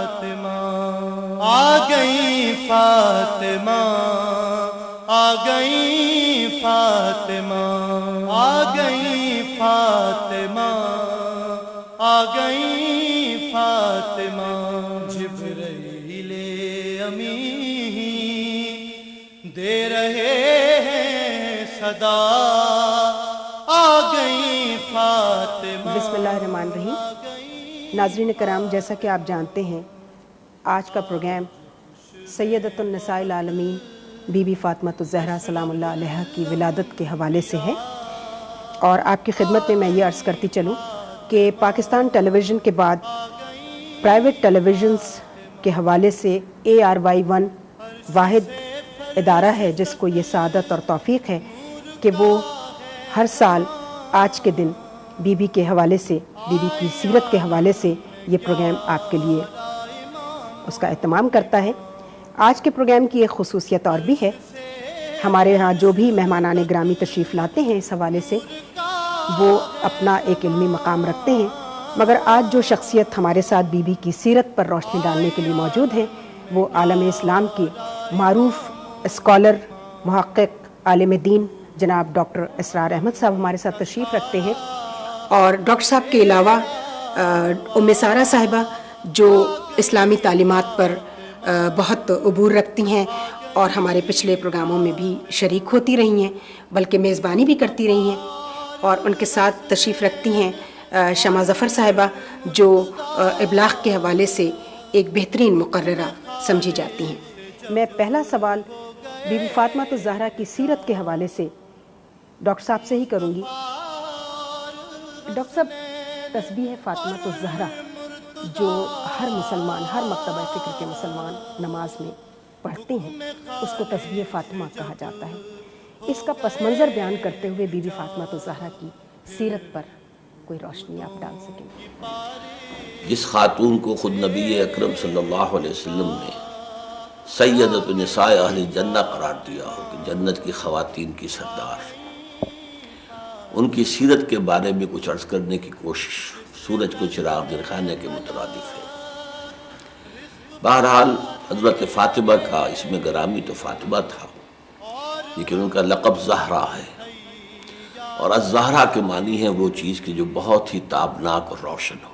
فاطمہ آ گئی فاطمہ آ گئی فاطمہ آ گئی فاطمہ آ گئی فاطمہ جبرائیل امین دے رہے ہیں صدا آ گئی فاطمہ۔ بسم اللہ الرحمن الرحیم۔ ناظرین کرام، جیسا کہ آپ جانتے ہیں آج کا پروگرام سیدۃ النساء العالمین بی بی فاطمہ الزہرا سلام اللہ علیہا کی ولادت کے حوالے سے ہے، اور آپ کی خدمت میں یہ عرض کرتی چلوں کہ پاکستان ٹیلی ویژن کے بعد پرائیویٹ ٹیلی ویژنز کے حوالے سے ARY1 واحد ادارہ ہے جس کو یہ سعادت اور توفیق ہے کہ وہ ہر سال آج کے دن بی بی کے حوالے سے، بی بی کی سیرت کے حوالے سے یہ پروگرام آپ کے لیے اس کا اہتمام کرتا ہے۔ آج کے پروگرام کی ایک خصوصیت اور بھی ہے، ہمارے ہاں جو بھی مہمانان گرامی تشریف لاتے ہیں اس حوالے سے وہ اپنا ایک علمی مقام رکھتے ہیں، مگر آج جو شخصیت ہمارے ساتھ بی بی کی سیرت پر روشنی ڈالنے کے لیے موجود ہیں وہ عالم اسلام کے معروف اسکالر، محقق، عالم دین جناب ڈاکٹر اسرار احمد صاحب ہمارے ساتھ تشریف رکھتے ہیں، اور ڈاکٹر صاحب کے علاوہ ام سارہ صاحبہ جو اسلامی تعلیمات پر بہت عبور رکھتی ہیں اور ہمارے پچھلے پروگراموں میں بھی شریک ہوتی رہی ہیں، بلکہ میزبانی بھی کرتی رہی ہیں، اور ان کے ساتھ تشریف رکھتی ہیں شمع ظفر صاحبہ جو ابلاغ کے حوالے سے ایک بہترین مقررہ سمجھی جاتی ہیں۔ میں پہلا سوال بی بی فاطمہ الزہرا کی سیرت کے حوالے سے ڈاکٹر صاحب سے ہی کروں گی۔ ڈاکٹر صاحب، تسبیح فاطمہ الزہرا جو ہر مسلمان، ہر مکتبہ فکر کے مسلمان نماز میں پڑھتے ہیں اس کو تسبیح فاطمہ کہا جاتا ہے، اس کا پس منظر بیان کرتے ہوئے بی بی فاطمہ الزہرا کی سیرت پر کوئی روشنی آپ ڈال سکیں؟ جس خاتون کو خود نبی اکرم صلی اللہ علیہ وسلم نے سیدۃ النساء اہل جنہ قرار دیا ہو کہ جنت کی خواتین کی سردار، ان کی سیرت کے بارے میں کچھ عرض کرنے کی کوشش سورج کو چراغ دکھانے کے مترادف ہے۔ بہرحال حضرت فاطمہ کا اسم گرامی تو فاطمہ تھا، لیکن ان کا لقب زہرا ہے، اور الزہرا کے معنی ہے وہ چیز کی جو بہت ہی تابناک اور روشن ہو۔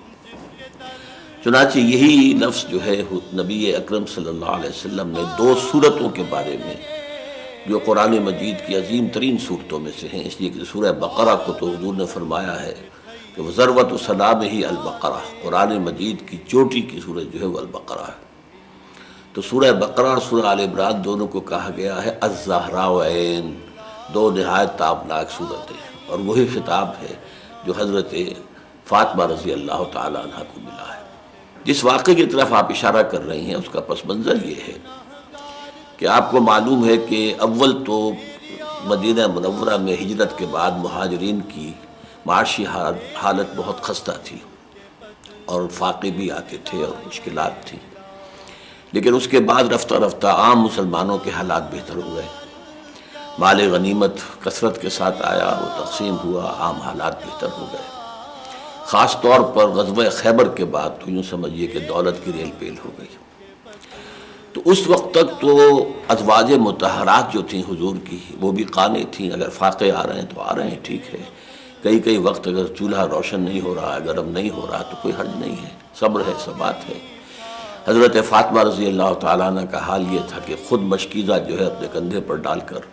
چنانچہ یہی لفظ جو ہے نبی اکرم صلی اللہ علیہ وسلم نے دو صورتوں کے بارے میں جو قرآن مجید کی عظیم ترین صورتوں میں سے ہیں، اس لیے کہ سورہ بقرہ کو تو حضور نے فرمایا ہے کہ وہ ذروۃ سلام ہی البقرہ، قرآن مجید کی چوٹی کی سورت جو ہے وہ البقرہ ہے۔ تو سورہ بقرہ اور سورہ آل عمران دونوں کو کہا گیا ہے الزہراوین، دو نہایت تابناک صورتیں، اور وہی خطاب ہے جو حضرت فاطمہ رضی اللہ تعالیٰ عنہ کو ملا ہے۔ جس واقعے کی طرف آپ اشارہ کر رہی ہیں اس کا پس منظر یہ ہے کہ آپ کو معلوم ہے کہ اول تو مدینہ منورہ میں ہجرت کے بعد مہاجرین کی معاشی حالت بہت خستہ تھی، اور فاقے بھی آتے تھے اور مشکلات تھی، لیکن اس کے بعد رفتہ رفتہ عام مسلمانوں کے حالات بہتر ہوئے، مال غنیمت کثرت کے ساتھ آیا، وہ تقسیم ہوا، عام حالات بہتر ہو گئے۔ خاص طور پر غزوہ خیبر کے بعد تو یوں سمجھیے کہ دولت کی ریل پیل ہو گئی۔ تو اس وقت تک تو ازواج مطہرات جو تھیں حضور کی وہ بھی قانع تھیں، اگر فاقے آ رہے ہیں تو آ رہے ہیں، ٹھیک ہے، کئی وقت اگر چولہا روشن نہیں ہو رہا ہے، گرم نہیں ہو رہا تو کوئی حرج نہیں ہے، صبر ہے، ثبات ہے۔ حضرت فاطمہ رضی اللہ تعالیٰ عنہ کا حال یہ تھا کہ خود مشکیزہ جو ہے اپنے کندھے پر ڈال کر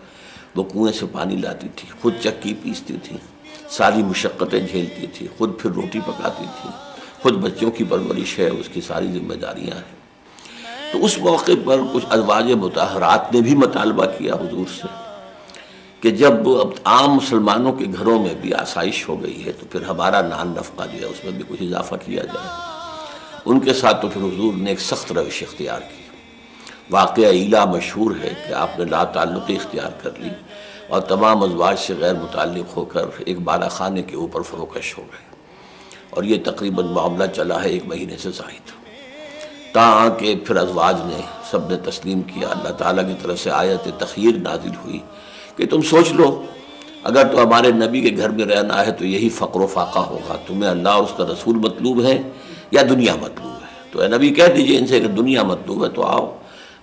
وہ کنویں سے پانی لاتی تھی، خود چکی پیستی تھی، ساری مشقتیں جھیلتی تھی، خود پھر روٹی پکاتی تھی، خود بچوں کی پرورش ہے، اس کی ساری ذمہ داریاں ہیں۔ تو اس موقع پر کچھ ازواج مطہرات نے بھی مطالبہ کیا حضور سے کہ جب اب عام مسلمانوں کے گھروں میں بھی آسائش ہو گئی ہے تو پھر ہمارا نان نفقہ جو ہے اس میں بھی کچھ اضافہ کیا جائے۔ ان کے ساتھ تو پھر حضور نے ایک سخت روش اختیار کی۔ واقعہ ایلا مشہور ہے کہ آپ نے لا تعلقی اختیار کر لی اور تمام ازواج سے غیر متعلق ہو کر ایک بالا خانے کے اوپر فروکش ہو گئے، اور یہ تقریباً معاملہ چلا ہے 1 مہینے سے زائد، تاں کہ پھر ازواج نے سب نے تسلیم کیا۔ اللہ تعالیٰ کی طرف سے آیت تخییر نازل ہوئی کہ تم سوچ لو، اگر تو ہمارے نبی کے گھر میں رہنا ہے تو یہی فقر و فاقہ ہوگا، تمہیں اللہ اور اس کا رسول مطلوب ہے یا دنیا مطلوب ہے؟ تو اے نبی کہہ دیجئے ان سے کہ دنیا مطلوب ہے تو آؤ،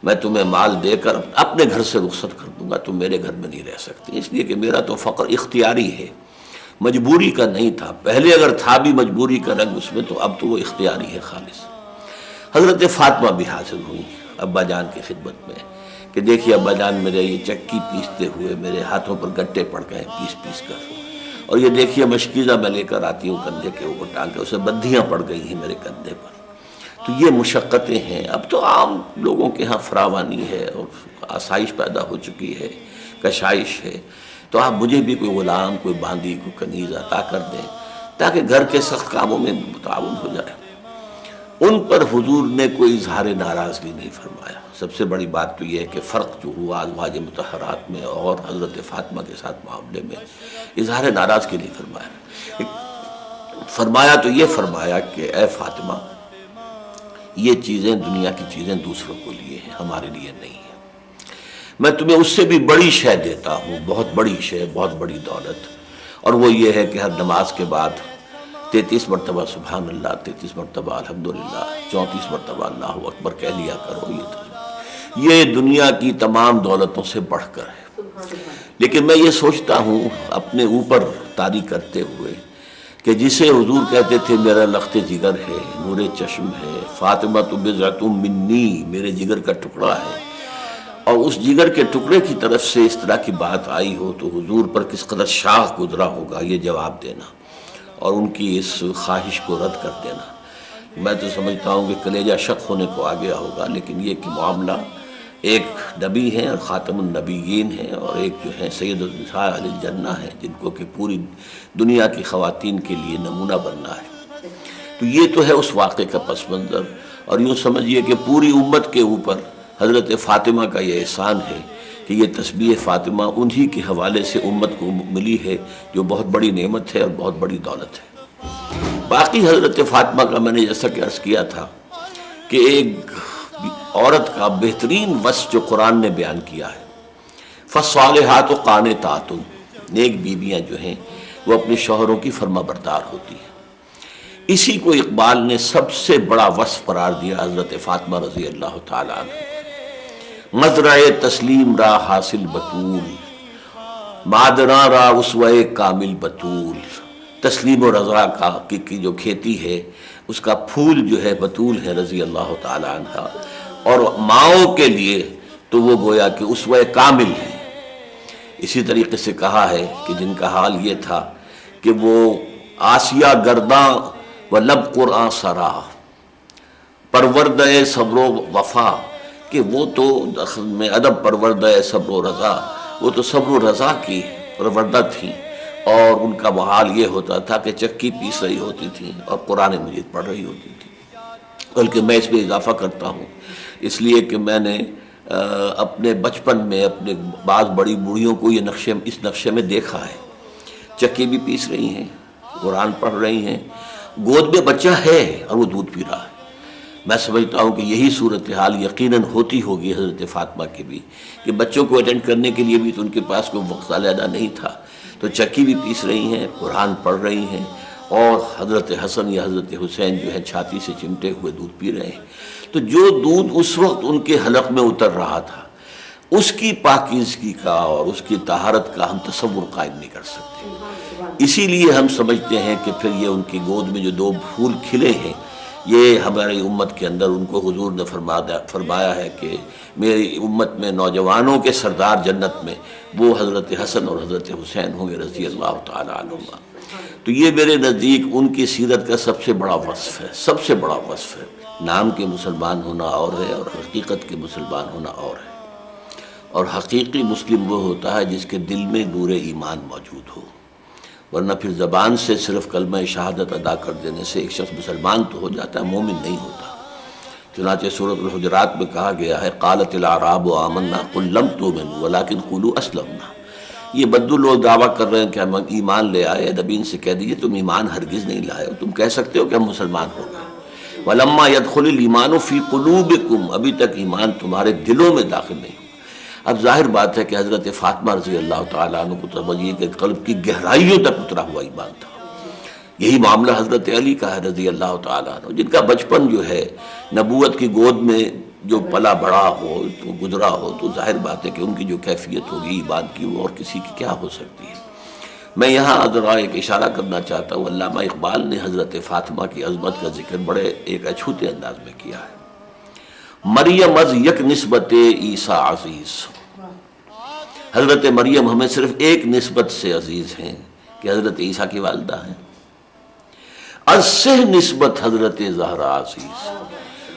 میں تمہیں مال دے کر اپنے گھر سے رخصت کر دوں گا، تم میرے گھر میں نہیں رہ سکتے، اس لیے کہ میرا تو فقر اختیاری ہے، مجبوری کا نہیں تھا۔ پہلے اگر تھا بھی مجبوری کا رنگ اس میں، تو اب تو وہ اختیاری ہے خالص۔ حضرت فاطمہ بھی حاضر ہوئی ابا جان کی خدمت میں کہ دیکھیے ابا جان میرے یہ چکی پیستے ہوئے میرے ہاتھوں پر گٹے پڑ گئے پیس پیس کر، اور یہ دیکھیے مشکیزہ میں لے کر آتی ہوں کندھے کے اوپر ٹانگ کے، اسے بدھیاں پڑ گئی ہیں میرے کندھے پر۔ تو یہ مشقتیں ہیں۔ اب تو عام لوگوں کے ہاں فراوانی ہے اور آسائش پیدا ہو چکی ہے، کشائش ہے، تو آپ مجھے بھی کوئی غلام، کوئی باندی، کوئی کنیز عطا کر دیں تاکہ گھر کے سخت کاموں میں تعاون ہو جائے۔ ان پر حضور نے کوئی اظہار ناراضگی نہیں فرمایا۔ سب سے بڑی بات تو یہ ہے کہ فرق جو ہوا ازواج مطہرات میں اور حضرت فاطمہ کے ساتھ معاملے میں، اظہار ناراضگی نہیں فرمایا۔ فرمایا تو یہ فرمایا کہ اے فاطمہ، یہ چیزیں دنیا کی چیزیں دوسروں کو لیے ہیں، ہمارے لیے نہیں ہیں۔ میں تمہیں اس سے بھی بڑی شے دیتا ہوں، بہت بڑی شے، بہت بڑی دولت، اور وہ یہ ہے کہ ہر نماز کے بعد 33 مرتبہ سبحان اللہ، 33 مرتبہ الحمدللہ، 34 مرتبہ اللہ اکبر کہہ لیا کرو۔ یہ دنیا کی تمام دولتوں سے بڑھ کر ہے۔ لیکن میں یہ سوچتا ہوں اپنے اوپر طاری کرتے ہوئے کہ جسے حضور کہتے تھے میرا لخت جگر ہے، نور چشم ہے، فاطمہ تو بضعۃ منی، میرے جگر کا ٹکڑا ہے، اور اس جگر کے ٹکڑے کی طرف سے اس طرح کی بات آئی ہو تو حضور پر کس قدر شاخ گزرا ہوگا یہ جواب دینا اور ان کی اس خواہش کو رد کر دینا۔ میں تو سمجھتا ہوں کہ کلیجہ شق ہونے کو آ گیا ہوگا، لیکن یہ کہ معاملہ ایک نبی ہیں اور خاتم النبیین ہیں، اور ایک جو ہیں سید النساء اہل الجنہ ہیں جن کو کہ پوری دنیا کی خواتین کے لیے نمونہ بننا ہے۔ تو یہ تو ہے اس واقعے کا پس منظر، اور یوں سمجھیے کہ پوری امت کے اوپر حضرت فاطمہ کا یہ احسان ہے کہ یہ تسبیح فاطمہ انہی کے حوالے سے امت کو ملی ہے، جو بہت بڑی نعمت ہے اور بہت بڑی دولت ہے۔ باقی حضرت فاطمہ کا میں نے جیسا کہ عرض کیا تھا کہ ایک عورت کا بہترین وصف جو قرآن نے بیان کیا ہے، فالصالحات قانتات، نیک بیویاں جو ہیں وہ اپنے شوہروں کی فرما بردار ہوتی ہیں۔ اسی کو اقبال نے سب سے بڑا وصف قرار دیا حضرت فاطمہ رضی اللہ تعالیٰ عنہ۔ مزرع تسلیم را حاصل بطول، مادراں را اسوہ کامل بطول۔ تسلیم و رضا کی جو کھیتی ہے اس کا پھول جو ہے بطول ہے رضی اللہ تعالیٰ عنہ، اور ماؤں کے لیے تو وہ گویا کہ اسوہ کامل ہے۔ اسی طریقے سے کہا ہے کہ جن کا حال یہ تھا کہ وہ آسیہ گرداں و لب قرآن سرا، پروردہ صبر و وفا، کہ وہ تو میں ادب پروردہ صبر و رضا، وہ تو صبر و رضا کی پروردہ تھیں، اور ان کا حال یہ ہوتا تھا کہ چکی پیس رہی ہوتی تھیں اور قرآن مجید پڑھ رہی ہوتی تھی۔ بلکہ میں اس میں اضافہ کرتا ہوں اس لیے کہ میں نے اپنے بچپن میں اپنے بعض بڑی بوڑھیوں کو یہ اس نقشے میں دیکھا ہے، چکی بھی پیس رہی ہیں، قرآن پڑھ رہی ہیں، گود میں بچہ ہے اور وہ دودھ پی رہا ہے۔ میں سمجھتا ہوں کہ یہی صورتحال یقیناً ہوتی ہوگی حضرت فاطمہ کی بھی، کہ بچوں کو اٹینڈ کرنے کے لیے بھی تو ان کے پاس کوئی وقت علیحدہ نہیں تھا، تو چکی بھی پیس رہی ہیں، قرآن پڑھ رہی ہیں، اور حضرت حسن یا حضرت حسین جو ہے چھاتی سے چمٹے ہوئے دودھ پی رہے ہیں۔ تو جو دودھ اس وقت ان کے حلق میں اتر رہا تھا، اس کی پاکیزگی کا اور اس کی طہارت کا ہم تصور قائم نہیں کر سکتے۔ اسی لیے ہم سمجھتے ہیں کہ پھر یہ ان کی گود میں جو دو پھول کھلے ہیں، یہ ہماری امت کے اندر ان کو حضور نے فرمایا ہے کہ میری امت میں نوجوانوں کے سردار جنت میں وہ حضرت حسن اور حضرت حسین ہوں گے رضی اللہ تعالیٰ عنہما۔ تو یہ میرے نزدیک ان کی سیرت کا سب سے بڑا وصف ہے، سب سے بڑا وصف ہے۔ نام کے مسلمان ہونا اور ہے، اور حقیقت کے مسلمان ہونا اور ہے۔ اور حقیقی مسلم وہ ہوتا ہے جس کے دل میں نور ایمان موجود ہو، ورنہ پھر زبان سے صرف کلمہ شہادت ادا کر دینے سے ایک شخص مسلمان تو ہو جاتا ہے، مومن نہیں ہوتا۔ چنانچہ سورۃ الحجرات میں کہا گیا ہے قالت الاعراب آمنا قل لم تؤمنوا ولکن قولوا اسلمنا۔ یہ بدو لوگ دعویٰ کر رہے ہیں کہ ہم ایمان لے آئے، نبی ان سے کہہ دیجئے تم ایمان ہرگز نہیں لائے ہو، تم کہہ سکتے ہو کہ ہم مسلمان ہو گئے۔ ولما يدخل الایمان فی قلوبکم، ابھی تک ایمان تمہارے دلوں میں داخل نہیں ہو۔ اب ظاہر بات ہے کہ حضرت فاطمہ رضی اللہ تعالیٰ عنہ کو توجہ کہ قلب کی گہرائیوں تک اترا ہوا ایمان تھا، یہی معاملہ حضرت علی کا ہے رضی اللہ تعالیٰ عنہ، جن کا بچپن جو ہے نبوت کی گود میں جو پلا بڑا ہو، تو گزرا ہو، تو ظاہر بات ہے کہ ان کی جو کیفیت ہوگی ایمان کی وہ اور کسی کی کیا ہو سکتی ہے۔ میں یہاں ذرا ایک اشارہ کرنا چاہتا ہوں، علامہ اقبال نے حضرت فاطمہ کی عظمت کا ذکر بڑے ایک اچھوتے انداز میں کیا ہے۔ مریم از یک نسبت عیسیٰ عزیز، حضرت مریم ہمیں صرف ایک نسبت سے عزیز ہیں کہ حضرت عیسیٰ کی والدہ ہیں۔ از سہ نسبت حضرت زہرا عزیز،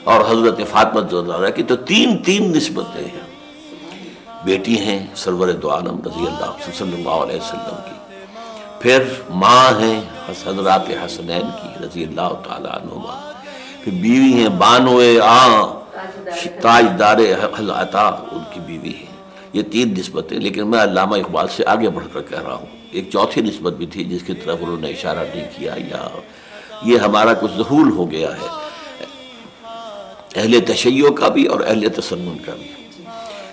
اور حضرت فاطمہ زہرا کی تو تین نسبتیں ہیں، بیٹی ہیں سرور دو عالم رضی اللہ صلی اللہ علیہ وسلم کی، پھر ماں ہیں حضرات حسنین کی رضی اللہ تعالیٰ عنہما، پھر بیوی ہیں بانوئے تاجدار عطا، ان کی بیوی ہیں۔ یہ تین نسبتیں، لیکن میں علامہ اقبال سے آگے بڑھ کر کہہ رہا ہوں ایک چوتھی نسبت بھی تھی جس کی طرف انہوں نے اشارہ نہیں کیا، یا یہ ہمارا کچھ ذہول ہو گیا ہے اہل تشیع کا بھی اور اہل تسنن کا بھی،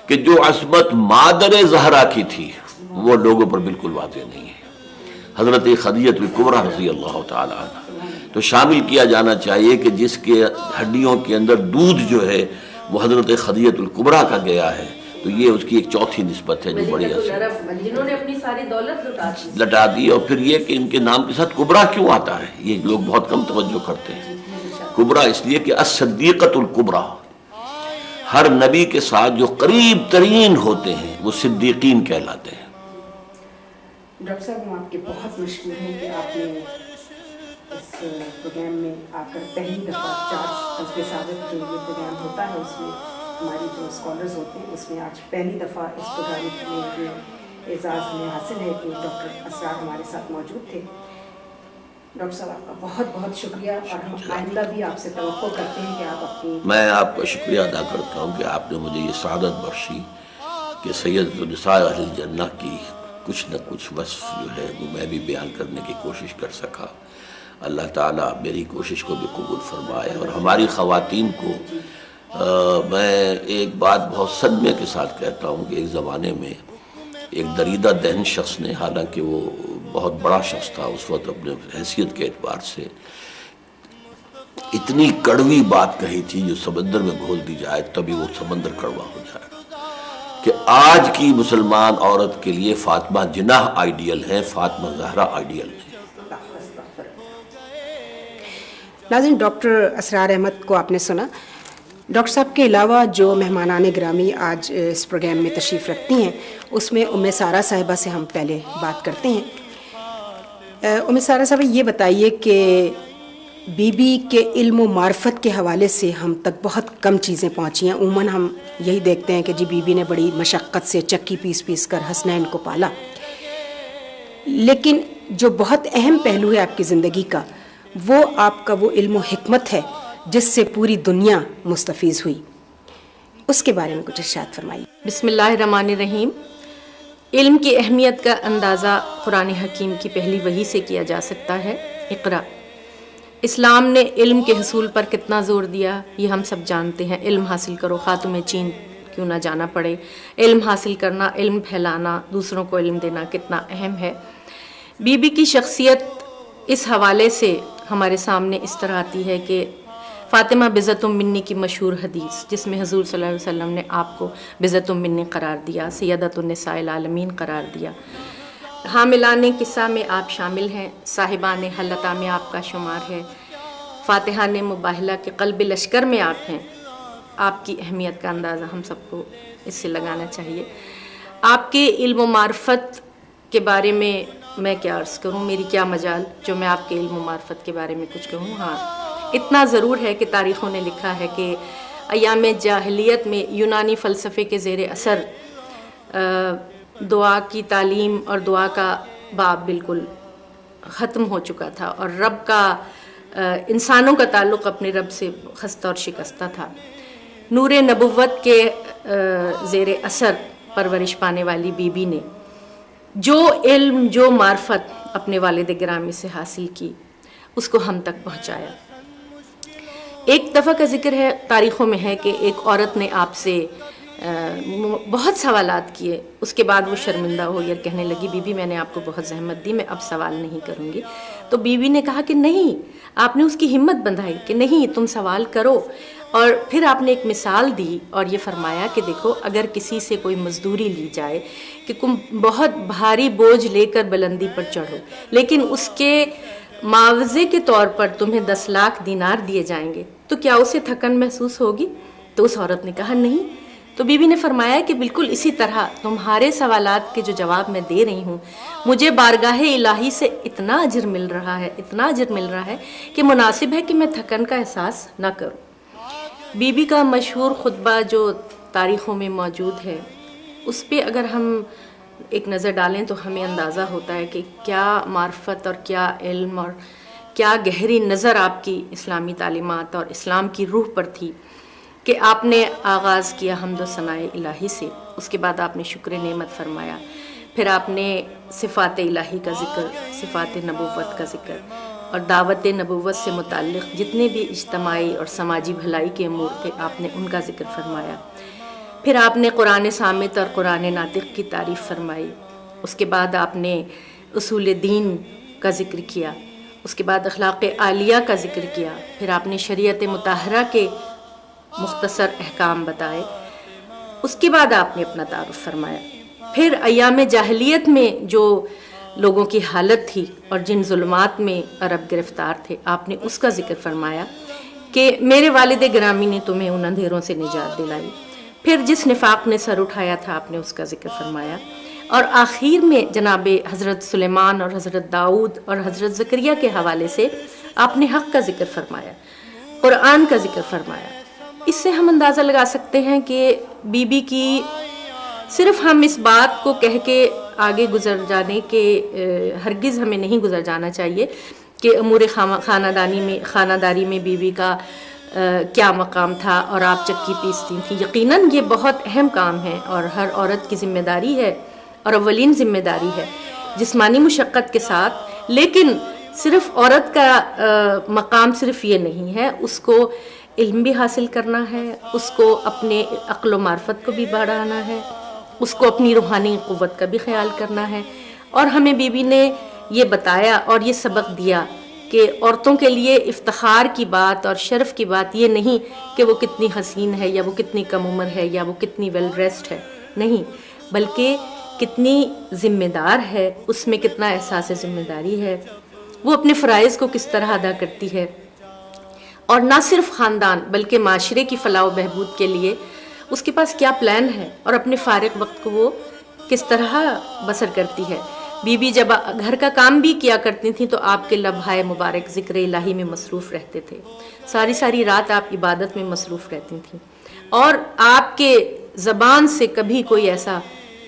کہ جو عصمت مادر زہرا کی تھی وہ لوگوں پر بالکل واضح نہیں ہے۔ حضرت خدیجہ الکبریٰ رضی اللہ تعالیٰ عنہ تو شامل کیا جانا چاہیے کہ جس کے ہڈیوں کے اندر دودھ جو ہے وہ حضرت خدیجہ الکبریٰ کا گیا ہے، تو یہ اس کی ایک چوتھی نسبت ہے جو بڑی جنہوں نے اپنی ساری دولت لٹا دی۔ اور پھر یہ کہ ان کے نام کے ساتھ کبریٰ کیوں آتا ہے، یہ لوگ بہت کم توجہ کرتے ہیں۔ کبریٰ اس لیے کہ الصدیقۃ الکبریٰ، ہر نبی کے ساتھ جو قریب ترین ہوتے ہیں وہ صدیقین کہلاتے ہیں۔ ڈاکٹر صاحب ہم آپ کے بہت مشکور ہیں کہ آپ نے اس پروگرام میں آ کر پہلی دفعہ 4 حزب ثابت جو یہ پروگرام ہوتا ہے اس میں ہماری جو اسکالرز ہوتے ہیں اس میں آج پہلی دفعہ اس پروگرام میں یہ اعزاز ہمیں حاصل ہے کہ ڈاکٹر اسرار ہمارے ساتھ موجود تھے۔ ڈاکٹر صاحب آپ کا بہت بہت شکریہ، اور ہم آئندہ بھی آپ سے توقع کرتے ہیں کہ آپ اپنی میں آپ کا شکریہ ادا کرتا ہوں کہ آپ نے مجھے یہ سعادت بخشی کہ سید النساء اہل الجنہ کی کچھ نہ کچھ وصف جو ہے وہ میں بھی بیان کرنے کی کوشش کر سکا۔ اللہ تعالیٰ میری کوشش کو بھی قبول فرمائے، اور ہماری خواتین کو میں ایک بات بہت صدمے کے ساتھ کہتا ہوں کہ ایک زمانے میں ایک دریدہ دہن شخص نے، حالانکہ وہ بہت بڑا شخص تھا اس وقت اپنے حیثیت کے اعتبار سے، اتنی کڑوی بات کہی تھی جو سمندر میں گھول دی جائے تبھی وہ سمندر کڑوا ہو جائے، کہ آج کی مسلمان عورت کے لیے فاطمہ جناح آئیڈیل ہے، فاطمہ زہرا آئیڈیل ہے۔ ناظرین، ڈاکٹر اسرار احمد کو آپ نے سنا۔ ڈاکٹر صاحب کے علاوہ جو مہمانان گرامی آج اس پروگرام میں تشریف رکھتی ہیں اس میں ام سارہ صاحبہ سے ہم پہلے بات کرتے ہیں۔ ام سارہ صاحبہ یہ بتائیے کہ بی بی کے علم و معرفت کے حوالے سے ہم تک بہت کم چیزیں پہنچی ہیں۔ عموماً ہم یہی دیکھتے ہیں کہ جی بی بی نے بڑی مشقت سے چکی پیس پیس کر حسنین کو پالا، لیکن جو بہت اہم پہلو ہے آپ کی زندگی کا وہ آپ کا وہ علم و حکمت ہے جس سے پوری دنیا مستفیض ہوئی، اس کے بارے میں کچھ ارشاد فرمائیے۔ بسم اللہ الرحمن الرحیم۔ علم کی اہمیت کا اندازہ قرآن حکیم کی پہلی وحی سے کیا جا سکتا ہے۔ اقرا، اسلام نے علم کے حصول پر کتنا زور دیا یہ ہم سب جانتے ہیں۔ علم حاصل کرو، خاتمِ چین کیوں نہ جانا پڑے۔ علم حاصل کرنا، علم پھیلانا، دوسروں کو علم دینا کتنا اہم ہے۔ بی بی کی شخصیت اس حوالے سے ہمارے سامنے اس طرح آتی ہے کہ فاطمہ بزۃ منی کی مشہور حدیث جس میں حضور صلی اللہ علیہ وسلم نے آپ کو بزۃ منی قرار دیا، سیدۃ النساء العالمین قرار دیا۔ حاملان قصہ میں آپ شامل ہیں، صاحبان حلطہ میں آپ کا شمار ہے، فاتحان مباہلہ کے قلب لشکر میں آپ ہیں۔ آپ کی اہمیت کا اندازہ ہم سب کو اس سے لگانا چاہیے۔ آپ کے علم و معرفت کے بارے میں میں کیا عرض کروں، میری کیا مجال جو میں آپ کے علم و معرفت کے بارے میں کچھ کہوں۔ ہاں، اتنا ضرور ہے کہ تاریخوں نے لکھا ہے کہ ایام جاہلیت میں یونانی فلسفے کے زیر اثر دعا کی تعلیم اور دعا کا باب بالکل ختم ہو چکا تھا، اور رب کا انسانوں کا تعلق اپنے رب سے خستہ اور شکستہ تھا۔ نور نبوت کے زیر اثر پرورش پانے والی بی بی نے جو علم، جو معرفت اپنے والد گرامی سے حاصل کی اس کو ہم تک پہنچایا۔ ایک دفعہ کا ذکر ہے، تاریخوں میں ہے کہ ایک عورت نے آپ سے بہت سوالات کیے. اس کے بعد وہ شرمندہ ہوئی اور کہنے لگی بی بی میں نے آپ کو بہت زحمت دی, میں اب سوال نہیں کروں گی. تو بی بی نے کہا کہ نہیں, آپ نے اس کی ہمت بندھائی کہ نہیں تم سوال کرو. اور پھر آپ نے ایک مثال دی اور یہ فرمایا کہ دیکھو اگر کسی سے کوئی مزدوری لی جائے کہ تم بہت بھاری بوجھ لے کر بلندی پر چڑھو, لیکن اس کے معاوضے کے طور پر تمہیں 10 لاکھ دینار دیے جائیں گے, تو کیا اسے تھکن محسوس ہوگی؟ تو اس عورت نے کہا نہیں. تو بی بی نے فرمایا کہ بالکل اسی طرح تمہارے سوالات کے جو جواب میں دے رہی ہوں, مجھے بارگاہ الہی سے اتنا اجر مل رہا ہے, اتنا اجر مل رہا ہے کہ مناسب ہے کہ میں تھکن کا احساس نہ کروں. بی بی کا مشہور خطبہ جو تاریخوں میں موجود ہے, اس پہ اگر ہم ایک نظر ڈالیں تو ہمیں اندازہ ہوتا ہے کہ کیا معرفت اور کیا علم اور کیا گہری نظر آپ کی اسلامی تعلیمات اور اسلام کی روح پر تھی کہ آپ نے آغاز کیا حمد و ثناء الہی سے. اس کے بعد آپ نے شکر نعمت فرمایا, پھر آپ نے صفات الہی کا ذکر, صفات نبوت کا ذکر اور دعوت نبوت سے متعلق جتنے بھی اجتماعی اور سماجی بھلائی کے امور تھے آپ نے ان کا ذکر فرمایا. پھر آپ نے قرآن صامت اور قرآن ناطق کی تعریف فرمائی. اس کے بعد آپ نے اصول دین کا ذکر کیا. اس کے بعد اخلاق عالیہ کا ذکر کیا. پھر آپ نے شریعت مطہرہ کے مختصر احکام بتائے. اس کے بعد آپ نے اپنا تعارف فرمایا. پھر ایام جاہلیت میں جو لوگوں کی حالت تھی اور جن ظلمات میں عرب گرفتار تھے, آپ نے اس کا ذکر فرمایا کہ میرے والد گرامی نے تمہیں ان اندھیروں سے نجات دلائی. پھر جس نفاق نے سر اٹھایا تھا آپ نے اس کا ذکر فرمایا. اور آخر میں جناب حضرت سلیمان اور حضرت داؤد اور حضرت زکریا کے حوالے سے آپ نے حق کا ذکر فرمایا, قرآن کا ذکر فرمایا. اس سے ہم اندازہ لگا سکتے ہیں کہ بی بی کی صرف ہم اس بات کو کہہ کے آگے گزر جانے کے ہرگز ہمیں نہیں گزر جانا چاہیے کہ امور خانہ داری میں بی بی کا کیا مقام تھا اور آپ چکی پیستی تھیں. یقیناً یہ بہت اہم کام ہے اور ہر عورت کی ذمہ داری ہے اور اولین ذمہ داری ہے جسمانی مشقت کے ساتھ. لیکن صرف عورت کا مقام صرف یہ نہیں ہے, اس کو علم بھی حاصل کرنا ہے, اس کو اپنے عقل و معرفت کو بھی بڑھانا ہے, اس کو اپنی روحانی قوت کا بھی خیال کرنا ہے. اور ہمیں بی بی نے یہ بتایا اور یہ سبق دیا کہ عورتوں کے لیے افتخار کی بات اور شرف کی بات یہ نہیں کہ وہ کتنی حسین ہے یا وہ کتنی کم عمر ہے یا وہ کتنی ویل ڈریسڈ ہے, نہیں, بلکہ کتنی ذمہ دار ہے, اس میں کتنا احساس ذمہ داری ہے, وہ اپنے فرائض کو کس طرح ادا کرتی ہے, اور نہ صرف خاندان بلکہ معاشرے کی فلاح و بہبود کے لیے اس کے پاس کیا پلان ہے اور اپنے فارغ وقت کو وہ کس طرح بسر کرتی ہے. بی بی جب گھر کا کام بھی کیا کرتی تھیں تو آپ کے لبھائے مبارک ذکر الہی میں مصروف رہتے تھے, ساری رات آپ عبادت میں مصروف رہتی تھیں, اور آپ کے زبان سے کبھی کوئی ایسا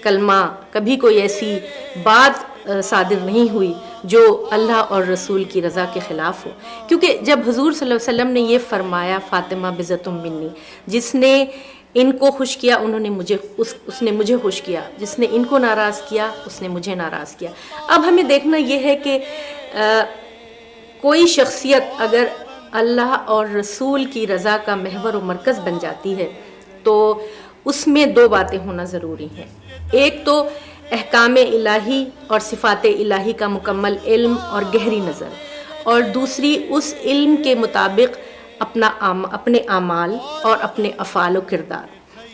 کلمہ, کبھی کوئی ایسی بات صادر نہیں ہوئی جو اللہ اور رسول کی رضا کے خلاف ہو. کیونکہ جب حضور صلی اللہ علیہ وسلم نے یہ فرمایا فاطمہ بضعۃ منی, جس نے ان کو خوش کیا انہوں نے مجھے اس نے مجھے خوش کیا, جس نے ان کو ناراض کیا اس نے مجھے ناراض کیا. اب ہمیں دیکھنا یہ ہے کہ کوئی شخصیت اگر اللہ اور رسول کی رضا کا محور و مرکز بن جاتی ہے تو اس میں 2 باتیں ہونا ضروری ہیں. ایک تو احکام الہی اور صفات الہی کا مکمل علم اور گہری نظر, اور دوسری اس علم کے مطابق اپنے اعمال اور اپنے افعال و کردار.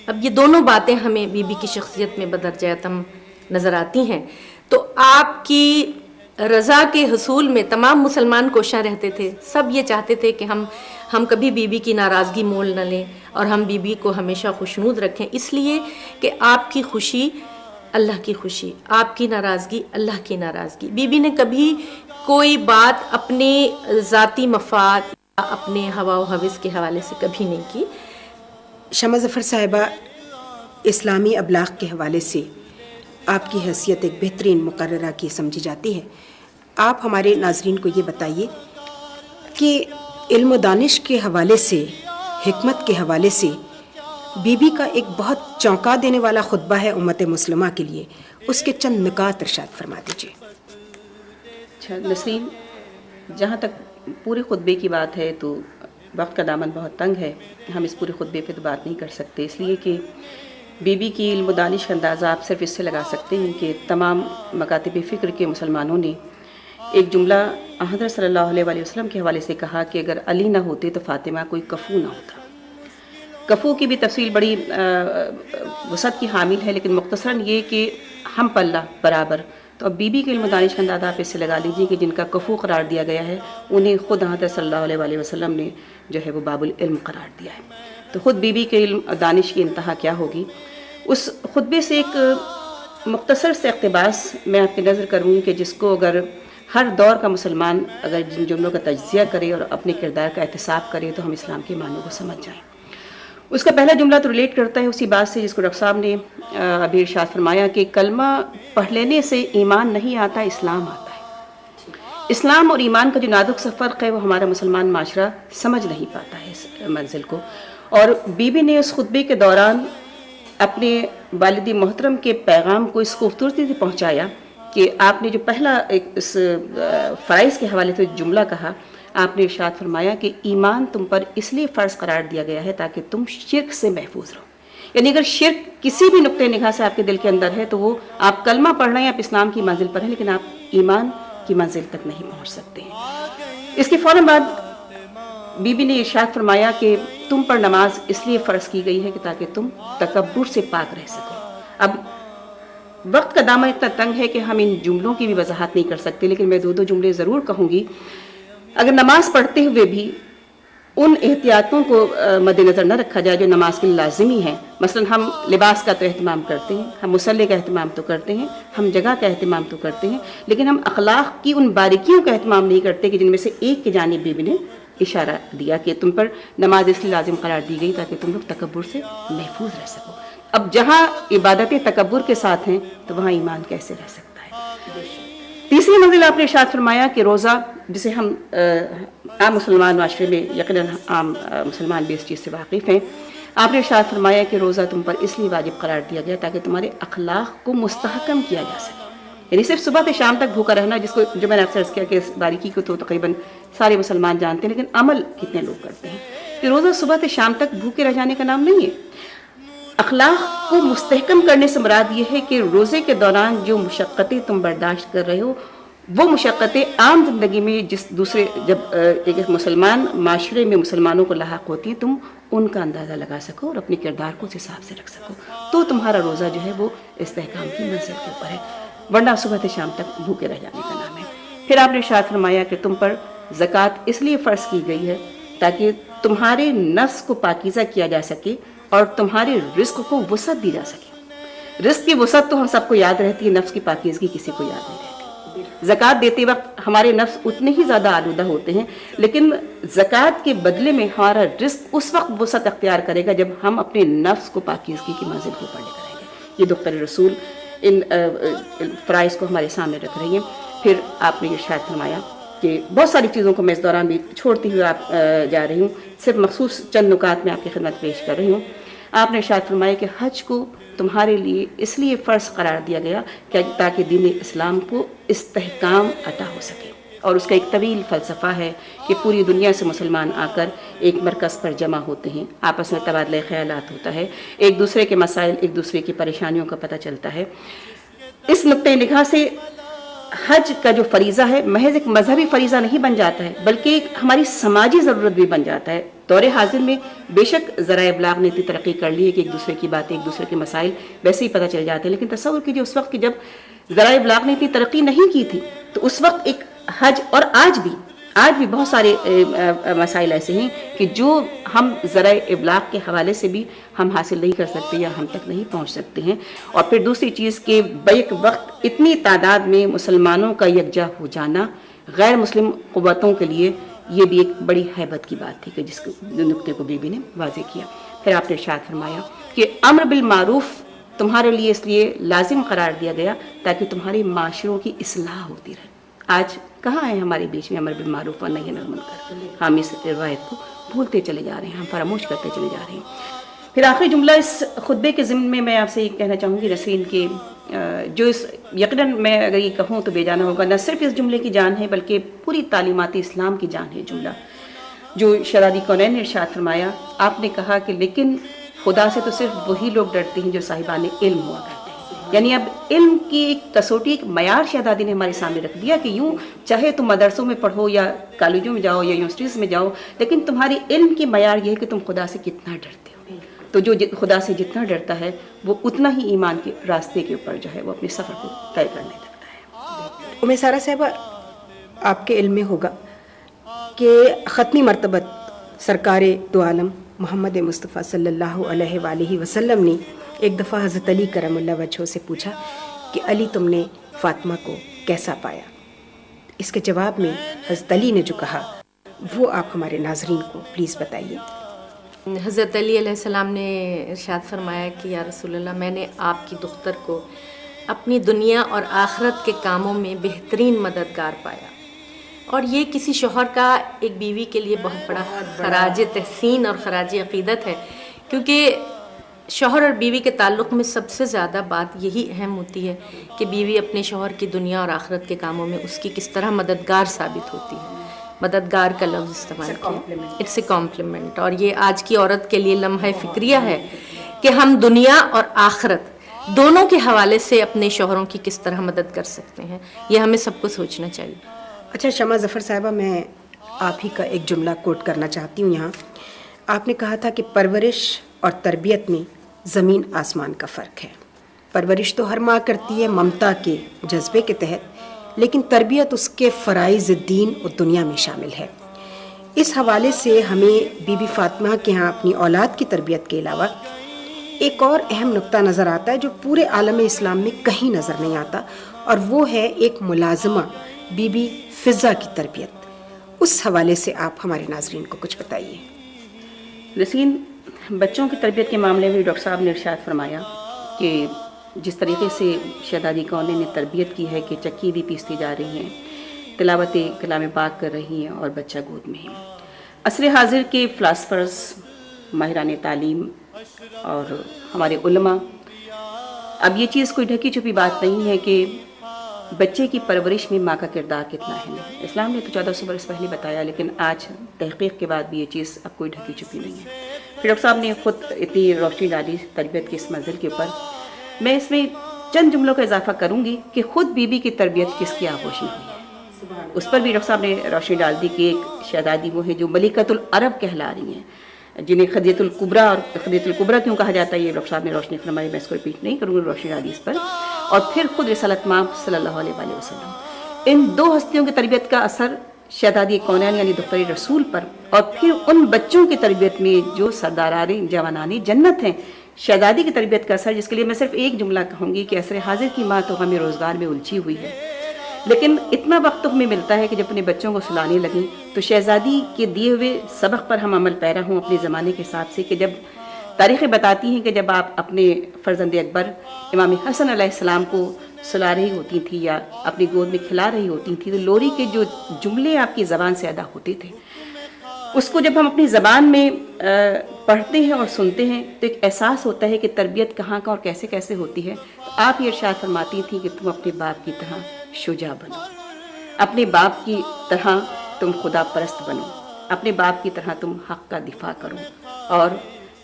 اب یہ دونوں باتیں ہمیں بی بی کی شخصیت میں بدرجہ اتم نظر آتی ہیں. تو آپ کی رضا کے حصول میں تمام مسلمان کوشاں رہتے تھے, سب یہ چاہتے تھے کہ ہم کبھی بی بی کی ناراضگی مول نہ لیں اور ہم بی بی کو ہمیشہ خوشنود رکھیں, اس لیے کہ آپ کی خوشی اللہ کی خوشی, آپ کی ناراضگی اللہ کی ناراضگی. بی بی نے کبھی کوئی بات اپنے ذاتی مفاد اپنے ہوا و ہوس کے حوالے سے کبھی نہیں کی. شمع ظفر صاحبہ, اسلامی ابلاغ کے حوالے سے آپ کی حیثیت ایک بہترین مقررہ کی سمجھی جاتی ہے. آپ ہمارے ناظرین کو یہ بتائیے کہ علم و دانش کے حوالے سے, حکمت کے حوالے سے بی بی کا ایک بہت چونکا دینے والا خطبہ ہے امت مسلمہ کے لیے, اس کے چند نکات ارشاد فرما دیجیے. اچھا نسرین, جہاں تک پورے خطبے کی بات ہے تو وقت کا دامن بہت تنگ ہے, ہم اس پورے خطبے پہ تو بات نہیں کر سکتے, اس لیے کہ بی کی علم و دانش کا اندازہ آپ صرف اس سے لگا سکتے ہیں کہ تمام مکاتب فکر کے مسلمانوں نے ایک جملہ حضرت صلی اللہ علیہ وآلہ وسلم کے حوالے سے کہا کہ اگر علی نہ ہوتے تو فاطمہ کوئی کفو نہ ہوتا۔ کفو کی بھی تفصیل بڑی وسعت کی حامل ہے، لیکن مختصراً یہ کہ ہم پلہ برابر۔ تو اب بی کے علم و دانش کا اندازہ آپ اس سے لگا لیجیے کہ جن کا کفو قرار دیا گیا ہے انہیں خود حضرت صلی اللہ علیہ وآلہ وسلم نے جو ہے وہ باب العلم قرار دیا ہے۔ تو خود بی کے علم و دانش کی انتہا کیا ہوگی؟ اس خطبے سے ایک مختصر سے اقتباس میں آپ کی نظر کروں گی کہ جس کو اگر ہر دور کا مسلمان اگر جن جملوں کا تجزیہ کرے اور اپنے کردار کا احتساب کرے تو ہم اسلام کے معنوں کو سمجھ جائیں۔ اس کا پہلا جملہ تو ریلیٹ کرتا ہے اسی بات سے جس کو ڈاکٹر صاحب نے ابھی ارشاد فرمایا کہ کلمہ پڑھ لینے سے ایمان نہیں آتا، اسلام آتا ہے۔ اسلام اور ایمان کا جو نازک سا فرق ہے وہ ہمارا مسلمان معاشرہ سمجھ نہیں پاتا ہے اس منزل کو۔ اور بی نے اس خطبے کے دوران اپنے والد محترم کے پیغام کو اس خوبصورتی سے پہنچایا کہ آپ نے جو پہلا اس فرائض کے حوالے سے جملہ کہا، آپ نے ارشاد فرمایا کہ ایمان تم پر اس لیے فرض قرار دیا گیا ہے تاکہ تم شرک سے محفوظ رہو۔ یعنی اگر شرک کسی بھی نقطۂ نگاہ سے آپ کے دل کے اندر ہے تو وہ آپ کلمہ پڑھ رہے ہیں، آپ اسلام کی منزل پر ہیں، لیکن آپ ایمان کی منزل تک نہیں پہنچ سکتے ہیں۔ اس کے فوراً بعد بی نے ارشاد فرمایا کہ تم پر نماز اس لیے فرض کی گئی ہے کہ تاکہ تم تکبر سے پاک رہ سکو۔ اب وقت کا دامن اتنا تنگ ہے کہ ہم ان جملوں کی بھی وضاحت نہیں کر سکتے، لیکن میں دو جملے ضرور کہوں گی۔ اگر نماز پڑھتے ہوئے بھی ان احتیاطوں کو مد نظر نہ رکھا جائے جو نماز کے لیے لازمی ہیں، مثلا ہم لباس کا تو اہتمام کرتے ہیں، ہم مصلی کا اہتمام تو کرتے ہیں، ہم جگہ کا اہتمام تو کرتے ہیں، لیکن ہم اخلاق کی ان باریکیوں کا اہتمام نہیں کرتے کہ جن میں سے ایک کی جانب بی نے اشارہ دیا کہ تم پر نماز اس لیے لازم قرار دی گئی تاکہ تم لوگ تکبر سے محفوظ رہ سکو۔ اب جہاں عبادتیں تکبر کے ساتھ ہیں تو وہاں ایمان کیسے رہ سکتا ہے؟ تیسری منزل آپ نے ارشاد فرمایا کہ روزہ، جسے ہم عام مسلمان معاشرے میں یقیناً عام مسلمان بھی اس چیز سے واقف ہیں، آپ نے ارشاد فرمایا کہ روزہ تم پر اس لیے واجب قرار دیا گیا تاکہ تمہارے اخلاق کو مستحکم کیا جا سکے۔ یعنی صرف صبح سے شام تک بھوکا رہنا، جس کو جو میں نے اکثر کیا کہ اس باریکی کو تو تقریباً سارے مسلمان جانتے ہیں، لیکن عمل کتنے لوگ کرتے ہیں کہ روزہ صبح سے شام تک بھوکے رہ جانے کا نام نہیں ہے۔ اخلاق کو مستحکم کرنے سے مراد یہ ہے کہ روزے کے دوران جو مشقتیں تم برداشت کر رہے ہو وہ مشقتیں عام زندگی میں جب ایک مسلمان معاشرے میں مسلمانوں کو لاحق ہوتی ہیں تم ان کا اندازہ لگا سکو اور اپنے کردار کو اس حساب سے رکھ سکو، تو تمہارا روزہ جو ہے وہ استحکام کی منزل کے اوپر ہے، ورنہ صبح سے شام تک بھوکے رہ جانے کا نام ہے۔ پھر آپ نے ارشاد فرمایا کہ تم پر زکوٰۃ اس لیے فرض کی گئی ہے تاکہ تمہارے نفس کو پاکیزہ کیا جا سکے اور تمہارے رزق کو وسعت دی جا سکے۔ رزق کی وسعت تو ہم سب کو یاد رہتی ہے، نفس کی پاکیزگی کسی کو یاد نہیں رہتی۔ زکوٰۃ دیتے وقت ہمارے نفس اتنے ہی زیادہ آلودہ ہوتے ہیں، لیکن زکوٰۃ کے بدلے میں ہمارا رزق اس وقت وسعت اختیار کرے گا جب ہم اپنے نفس کو پاکیزگی کی منزل کے اوپر لے کر آئیں گے۔ یہ دختر رسول ان فرائض کو ہمارے سامنے رکھ رہی ہیں۔ پھر آپ نے ارشاد فرمایا کہ بہت ساری چیزوں کو میں اس دوران بھی چھوڑتی ہوئے آپ جا رہی ہوں، صرف مخصوص چند نکات میں آپ کی خدمت پیش کر رہی ہوں۔ آپ نے ارشاد فرمایا کہ حج کو تمہارے لیے اس لیے فرض قرار دیا گیا کہ تاکہ دین اسلام کو استحکام عطا ہو سکے، اور اس کا ایک طویل فلسفہ ہے کہ پوری دنیا سے مسلمان آ کر ایک مرکز پر جمع ہوتے ہیں، آپس میں تبادلہ خیالات ہوتا ہے، ایک دوسرے کے مسائل، ایک دوسرے کی پریشانیوں کا پتہ چلتا ہے۔ اس نقطۂ نگاہ سے حج کا جو فریضہ ہے محض ایک مذہبی فریضہ نہیں بن جاتا ہے، بلکہ ایک ہماری سماجی ضرورت بھی بن جاتا ہے۔ دور حاضر میں بے شک ذرائع ابلاغ نے اتنی ترقی کر لی ہے کہ ایک دوسرے کی باتیں، ایک دوسرے کے مسائل ویسے ہی پتہ چل جاتے ہیں، لیکن تصور کیجیے اس وقت کہ جب ذرائع ابلاغ نے اتنی ترقی نہیں کی تھی تو اس وقت ایک حج، اور آج بھی بہت سارے مسائل ایسے ہیں کہ جو ہم ذرائع ابلاغ کے حوالے سے بھی ہم حاصل نہیں کر سکتے یا ہم تک نہیں پہنچ سکتے ہیں۔ اور پھر دوسری چیز کہ بیک وقت اتنی تعداد میں مسلمانوں کا یکجا ہو جانا غیر مسلم قوتوں کے لیے یہ بھی ایک بڑی ہیبت کی بات تھی کہ جس نقطے کو بی نے واضح کیا۔ پھر آپ نے ارشاد فرمایا کہ امر بالمعروف تمہارے لیے اس لیے لازم قرار دیا گیا تاکہ تمہارے معاشروں کی اصلاح ہوتی رہے۔ آج کہاں ہے ہمارے بیچ میں امر بالمعروف اور نہی عن المنکر؟ ہم اس روایت کو بھولتے چلے جا رہے ہیں، ہم فراموش کرتے چلے جا رہے ہیں۔ پھر آخری جملہ اس خطبے کے ضمن میں آپ سے یہ کہنا چاہوں گی نسرین کے جو اس یقیناً میں اگر یہ کہوں تو بے جانا ہوگا، نہ صرف اس جملے کی جان ہے بلکہ پوری تعلیمات اسلام کی جان ہے جملہ جو شرادی کونین نے ارشاد فرمایا۔ آپ نے کہا کہ لیکن خدا سے تو صرف وہی لوگ ڈرتے ہیں جو صاحبان علم ہوا کرتے ہیں. یعنی اب علم کی ایک کسوٹی، ایک معیار شہزادی نے ہمارے سامنے رکھ دیا کہ یوں چاہے تم مدرسوں میں پڑھو یا کالجوں میں جاؤ یا یونیورسٹیز میں جاؤ، لیکن تمہاری علم کی معیار یہ ہے کہ تم خدا سے کتنا ڈرتے ہو. تو جو خدا سے جتنا ڈرتا ہے وہ اتنا ہی ایمان کے راستے کے اوپر جو ہے وہ اپنے سفر کو طے کرنے لگتا ہے. ام سارہ صاحبہ، آپ کے علم میں ہوگا کہ ختمی مرتبہ سرکار دو عالم محمد مصطفیٰ صلی اللہ علیہ وآلہ وسلم نے ایک دفعہ حضرت علی کرم اللہ وجہہ سے پوچھا کہ علی تم نے فاطمہ کو کیسا پایا؟ اس کے جواب میں حضرت علی نے جو کہا وہ آپ ہمارے ناظرین کو پلیز بتائیے. حضرت علی علیہ السلام نے ارشاد فرمایا کہ یا رسول اللہ، میں نے آپ کی دختر کو اپنی دنیا اور آخرت کے کاموں میں بہترین مددگار پایا. اور یہ کسی شوہر کا ایک بیوی کے لیے بہت بڑا خراج تحسین اور خراج عقیدت ہے، کیونکہ شوہر اور بیوی کے تعلق میں سب سے زیادہ بات یہی اہم ہوتی ہے کہ بیوی اپنے شوہر کی دنیا اور آخرت کے کاموں میں اس کی کس طرح مددگار ثابت ہوتی ہے. مددگار کا لفظ استعمال کیا، اٹس اے کمپلیمنٹ. اور یہ آج کی عورت کے لیے لمحہ فکریہ ہے کہ ہم دنیا اور آخرت دونوں کے حوالے سے اپنے شوہروں کی کس طرح مدد کر سکتے ہیں. یہ ہمیں سب کو سوچنا چاہیے. اچھا شمع ظفر صاحبہ، میں آپ ہی کا ایک جملہ کوٹ کرنا چاہتی ہوں یہاں. آپ نے کہا تھا کہ پرورش اور تربیت میں زمین آسمان کا فرق ہے. پرورش تو ہر ماں کرتی ہے ممتا کے جذبے کے تحت، لیکن تربیت اس کے فرائض دین اور دنیا میں شامل ہے. اس حوالے سے ہمیں بی بی فاطمہ کے ہاں اپنی اولاد کی تربیت کے علاوہ ایک اور اہم نقطہ نظر آتا ہے جو پورے عالم اسلام میں کہیں نظر نہیں آتا، اور وہ ہے ایک ملازمہ بی بی فضہ کی تربیت. اس حوالے سے آپ ہمارے ناظرین کو کچھ بتائیے. نسرین، بچوں کی تربیت کے معاملے میں ڈاکٹر صاحب نے ارشاد فرمایا کہ جس طریقے سے شہزادی کونین نے تربیت کی ہے کہ چکی بھی پیستی جا رہی ہیں، تلاوت کلام پاک کر رہی ہیں اور بچہ گود میں ہے. عصر حاضر کے فلاسفرز، ماہران تعلیم اور ہمارے علماء، اب یہ چیز کوئی ڈھکی چھپی بات نہیں ہے کہ بچے کی پرورش میں ماں کا کردار کتنا اہم ہے. اسلام نے تو 1400 برس پہلے بتایا، لیکن آج تحقیق کے بعد بھی یہ چیز اب کوئی ڈھکی چھپی نہیں ہے. پھر ڈاکٹر صاحب نے خود اتنی روشنی ڈالی تربیت کے اس منزل کے اوپر. میں اس میں چند جملوں کا اضافہ کروں گی کہ خود بی بی کی تربیت کس کی آغوش میں ہوئی ہے. اس پر بھی ڈاکٹر صاحب نے روشنی ڈال دی کہ ایک شہزادی وہ ہے جو ملکۃ العرب کہلا رہی ہیں، جنہیں خدیجۃ الکبریٰ، اور خدیجۃ الکبریٰ کیوں کہا جاتا ہے یہ ڈاکٹر صاحب نے روشنی فرمائی، میں اس کو ریپیٹ نہیں کروں گی، روشنی ڈالی اس پر. اور پھر خود رسالت مآب صلی اللہ علیہ وآلہ وسلم. ان دو ہستیوں کی تربیت کا اثر شہزادی کونین یعنی دختر رسول پر، اور پھر ان بچوں کی تربیت میں جو سرداران جوانان جنت ہیں، شہزادی کی تربیت کا اثر، جس کے لیے میں صرف ایک جملہ کہوں گی کہ عصر حاضر کی ماں تو ہمیں روزگار میں الجھی ہوئی ہے، لیکن اتنا وقت تو ہمیں ملتا ہے کہ جب اپنے بچوں کو سلانے لگیں تو شہزادی کے دیے ہوئے سبق پر ہم عمل پیرا ہوں اپنے زمانے کے حساب سے. کہ جب تاریخیں بتاتی ہیں کہ جب آپ اپنے فرزند اکبر امام حسن علیہ السلام کو سلا رہی ہوتی تھی یا اپنی گود میں کھلا رہی ہوتی تھی تو لوری کے جو جملے آپ کی زبان سے ادا ہوتے تھے، اس کو جب ہم اپنی زبان میں پڑھتے ہیں اور سنتے ہیں تو ایک احساس ہوتا ہے کہ تربیت کہاں کا اور کیسے کیسے ہوتی ہے. تو آپ یہ ارشاد فرماتی تھیں کہ تم اپنے باپ کی طرح شجاع بنو، اپنے باپ کی طرح تم خدا پرست بنو، اپنے باپ کی طرح تم حق کا دفاع کرو اور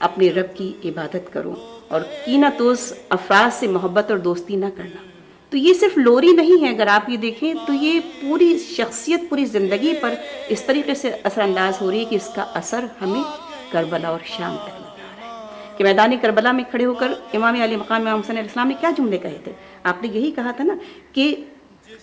اپنے رب کی عبادت کرو، اور کینہ توز افراد سے محبت اور دوستی نہ کرنا. تو یہ صرف لوری نہیں ہے، اگر آپ یہ دیکھیں تو یہ پوری شخصیت، پوری زندگی پر اس طریقے سے اثر انداز ہو رہی ہے کہ اس کا اثر ہمیں کربلا اور شام تک نظر آ رہا ہے. کہ میدان کربلا میں کھڑے ہو کر امام علی مقام امام حسین علیہ السلام نے کیا جملے کہے تھے؟ آپ نے یہی کہا تھا نا کہ،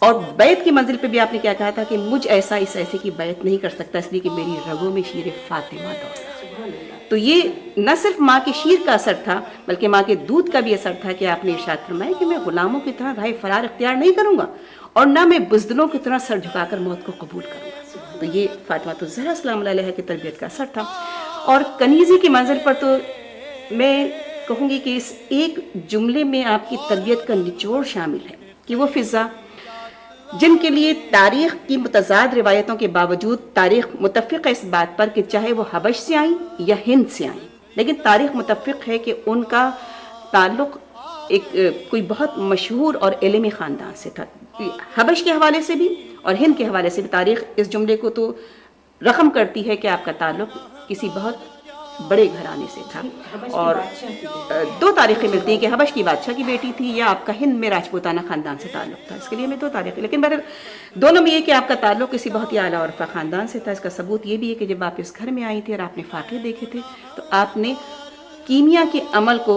اور بیعت کی منزل پہ بھی آپ نے کیا کہا تھا کہ مجھ ایسا اس ایسے کی بیعت نہیں کر سکتا اس لیے کہ میری رگوں میں شیر فاطمہ دوڑ. تو یہ نہ صرف ماں کے شیر کا اثر تھا بلکہ ماں کے دودھ کا بھی اثر تھا کہ آپ نے ارشاد فرمایا کہ میں غلاموں کی طرح راہ فرار اختیار نہیں کروں گا اور نہ میں بزدلوں کی طرح سر جھکا کر موت کو قبول کروں گا. تو یہ فاطمہ الزہرا سلام اللہ علیہ کی تربیت کا اثر تھا. اور کنیزی کی منزل پر تو میں کہوں گی کہ اس ایک جملے میں آپ کی تربیت کا نچوڑ شامل ہے کہ وہ فضا جن کے لیے تاریخ کی متضاد روایتوں کے باوجود تاریخ متفق ہے اس بات پر کہ چاہے وہ حبش سے آئیں یا ہند سے آئیں، لیکن تاریخ متفق ہے کہ ان کا تعلق ایک کوئی بہت مشہور اور علمی خاندان سے تھا. حبش کے حوالے سے بھی اور ہند کے حوالے سے بھی تاریخ اس جملے کو تو رقم کرتی ہے کہ آپ کا تعلق کسی بہت بڑے گھرانے سے تھا، اور دو تاریخیں ملتی ہیں کہ حبش کی بادشاہ کی بیٹی تھی یا آپ کا ہند میں راجپوتانہ خاندان سے تعلق تھا. اس کے لیے ہمیں دو تاریخیں، لیکن بہرحال دونوں میں یہ کہ آپ کا تعلق کسی بہت ہی اعلیٰ عرفہ خاندان سے تھا. اس کا ثبوت یہ بھی ہے کہ جب آپ اس گھر میں آئی تھی اور آپ نے فاقے دیکھے تھے تو آپ نے کیمیا کے عمل کو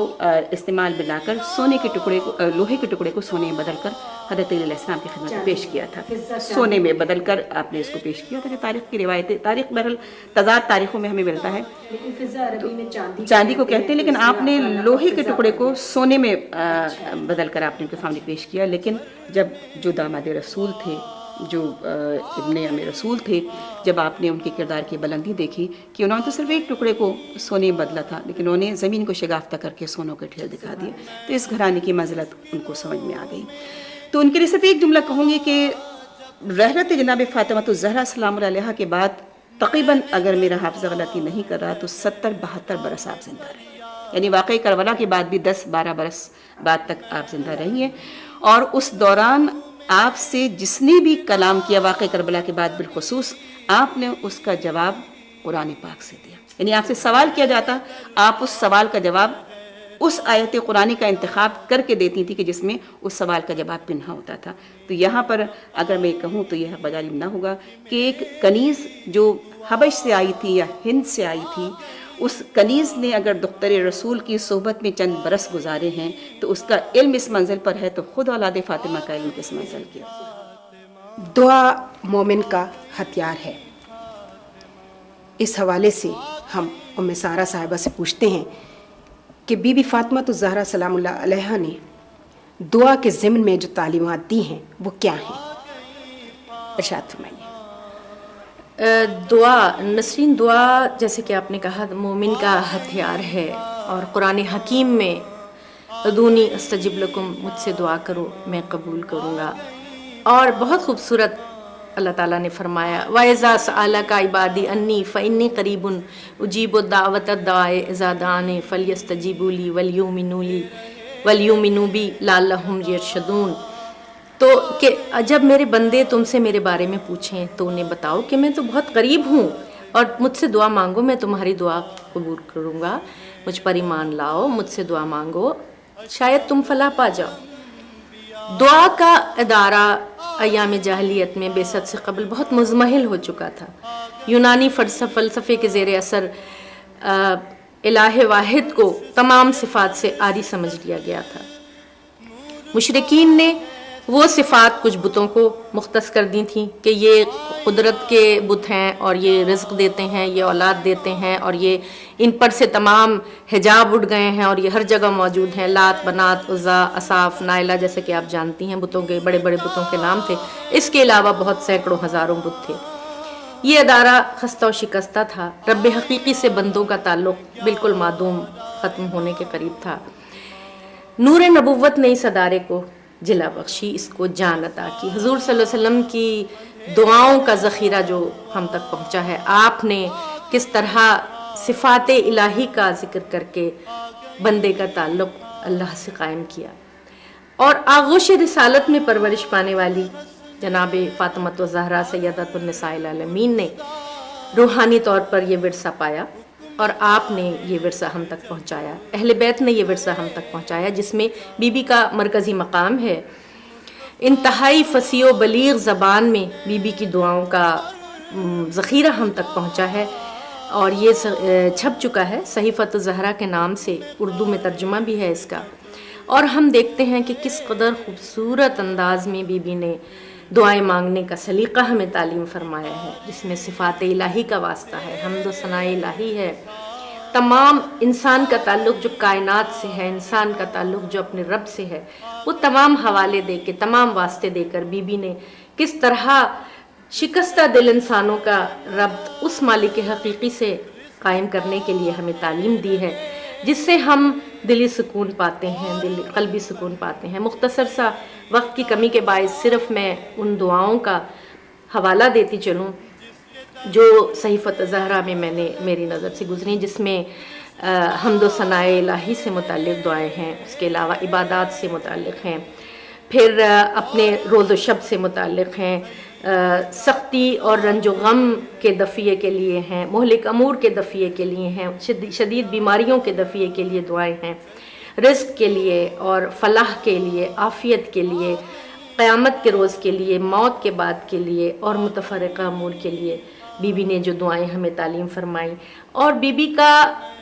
استعمال بنا کر سونے کے ٹکڑے کو، لوہے کے ٹکڑے کو سونے میں بدل کر حضرت علیہ السلام کی خدمت میں پیش کیا تھا. سونے میں بدل کر آپ نے اس کو پیش کیا تھا. کہ تاریخ کی روایتیں، تاریخ بہرحال تضاد تاریخوں میں ہمیں ملتا ہے. چاندی کو کہتے ہیں، لیکن آپ نے لوہے کے ٹکڑے کو سونے میں بدل کر آپ نے ان کے سامنے پیش کیا. لیکن جب جو داماد رسول تھے، جو ابن ام رسول تھے، جب آپ نے ان کے کردار کی بلندی دیکھی کہ انہوں نے تو صرف ایک ٹکڑے کو سونے میں بدلا تھا، لیکن انہوں نے زمین کو شگافتہ کر کے سونوں کے ڈھیر دکھا دیے، تو اس گھرانے کی منزلت ان کو سمجھ میں آ گئی. تو ان کے لیے صرف ایک جملہ کہوں گی کہ رحلت جناب فاطمہ الزہرا سلام اللہ علیہا کے بعد تقریباً، اگر میرا حافظہ غلطی نہیں کر رہا، تو 70-72 برس آپ زندہ رہے. یعنی واقعی کربلا کے بعد بھی 10-12 برس بعد تک آپ زندہ رہی ہیں. اور اس دوران آپ سے جس نے بھی کلام کیا واقعی کربلا کے بعد بالخصوص، آپ نے اس کا جواب قرآن پاک سے دیا. یعنی آپ سے سوال کیا جاتا، آپ اس سوال کا جواب اس آیت قرآنی کا انتخاب کر کے دیتی تھی کہ جس میں اس سوال کا جواب پنہا ہوتا تھا. تو یہاں پر اگر میں کہوں تو یہ بجانب نہ ہوگا کہ ایک کنیز جو حبش سے آئی تھی یا ہند سے آئی تھی، اس کنیز نے اگر دختر رسول کی صحبت میں چند برس گزارے ہیں تو اس کا علم اس منزل پر ہے، تو خود اولاد فاطمہ کا علم کس منزل کیا. دعا مومن کا ہتھیار ہے. اس حوالے سے ہم ام سارہ صاحبہ سے پوچھتے ہیں کہ بی بی فاطمہ الزہرا سلام اللہ علیہا نے دعا کے ضمن میں جو تعلیمات دی ہیں وہ کیا ہیں؟ ارشاد فرمائیے. دعا، نسرین، دعا جیسے کہ آپ نے کہا مومن کا ہتھیار ہے، اور قرآن حکیم میں ادونی استجب لکم، مجھ سے دعا کرو میں قبول کروں گا. اور بہت خوبصورت اللہ تعالیٰ نے فرمایا وَإِذَا سَأَلَكَ عِبَادِي أَنِّي فَإِنِّي قَرِيبٌ أُجِيبُ دَعْوَةَ الدَّاعِ إِذَا دَعَانِ فَلْيَسْتَجِيبُوا لِي وَلْيُؤْمِنُوا بِي لَعَلَّهُمْ يَرْشُدُونَ. تو کہ جب میرے بندے تم سے میرے بارے میں پوچھیں تو انہیں بتاؤ کہ میں تو بہت قریب ہوں، اور مجھ سے دعا مانگو، میں تمہاری دعا قبول کروں گا. مجھ پر ایمان لاؤ، مجھ سے دعا مانگو، شاید تم فلاح پا جاؤ. دعا کا ادارہ ایام جاہلیت میں بعثت سے قبل بہت مزمحل ہو چکا تھا. یونانی فلسفے کے زیر اثر الہ واحد کو تمام صفات سے عاری سمجھ لیا گیا تھا. مشرکین نے وہ صفات کچھ بتوں کو مختص کر دی تھیں کہ یہ قدرت کے بت ہیں، اور یہ رزق دیتے ہیں، یہ اولاد دیتے ہیں، اور یہ ان پر سے تمام حجاب اٹھ گئے ہیں اور یہ ہر جگہ موجود ہیں. لات، بنات، عزا، اصاف، نائلہ، جیسے کہ آپ جانتی ہیں بتوں کے بڑے بڑے بتوں کے نام تھے. اس کے علاوہ بہت سینکڑوں ہزاروں بت تھے. یہ ادارہ خستہ و شکستہ تھا. رب حقیقی سے بندوں کا تعلق بالکل معدوم، ختم ہونے کے قریب تھا. نور نبوت نے اس ادارے کو جلا بخشی، اس کو جان عطا کی. حضور صلی اللہ علیہ وسلم کی دعاؤں کا ذخیرہ جو ہم تک پہنچا ہے، آپ نے کس طرح صفات الہی کا ذکر کر کے بندے کا تعلق اللہ سے قائم کیا. اور آغوش رسالت میں پرورش پانے والی جناب فاطمہ الزہرا سیدۃ النساء العالمین نے روحانی طور پر یہ ورثہ پایا، اور آپ نے یہ ورثہ ہم تک پہنچایا. اہل بیت نے یہ ورثہ ہم تک پہنچایا، جس میں بی بی کا مرکزی مقام ہے. انتہائی فصیح و بلیغ زبان میں بی بی کی دعاؤں کا ذخیرہ ہم تک پہنچا ہے، اور یہ چھپ چکا ہے صحیفۃ الزہرا کے نام سے. اردو میں ترجمہ بھی ہے اس کا. اور ہم دیکھتے ہیں کہ کس قدر خوبصورت انداز میں بی بی نے دعائیں مانگنے کا سلیقہ ہمیں تعلیم فرمایا ہے، جس میں صفات الہی کا واسطہ ہے، حمد و ثناء الہی ہے. تمام انسان کا تعلق جو کائنات سے ہے، انسان کا تعلق جو اپنے رب سے ہے، وہ تمام حوالے دے کے، تمام واسطے دے کر بی بی نے کس طرح شکستہ دل انسانوں کا ربط اس مالک حقیقی سے قائم کرنے کے لیے ہمیں تعلیم دی ہے، جس سے ہم دلی سکون پاتے ہیں، قلبی سکون پاتے ہیں. مختصر سا وقت کی کمی کے باعث صرف میں ان دعاؤں کا حوالہ دیتی چلوں جو صحیفۃ الزہرا میں نے میری نظر سے گزری، جس میں حمد و ثناء الہی سے متعلق دعائیں ہیں، اس کے علاوہ عبادات سے متعلق ہیں، پھر اپنے روز و شب سے متعلق ہیں، سختی اور رنج و غم کے دفیے کے لیے ہیں، مہلک امور کے دفیے کے لیے ہیں، شدید بیماریوں کے دفیے کے لیے دعائیں ہیں، رزق کے لیے اور فلاح کے لیے، عافیت کے لیے، قیامت کے روز کے لیے، موت کے بعد کے لیے اور متفرقہ امور کے لیے بی بی نے جو دعائیں ہمیں تعلیم فرمائیں۔ اور بی بی کا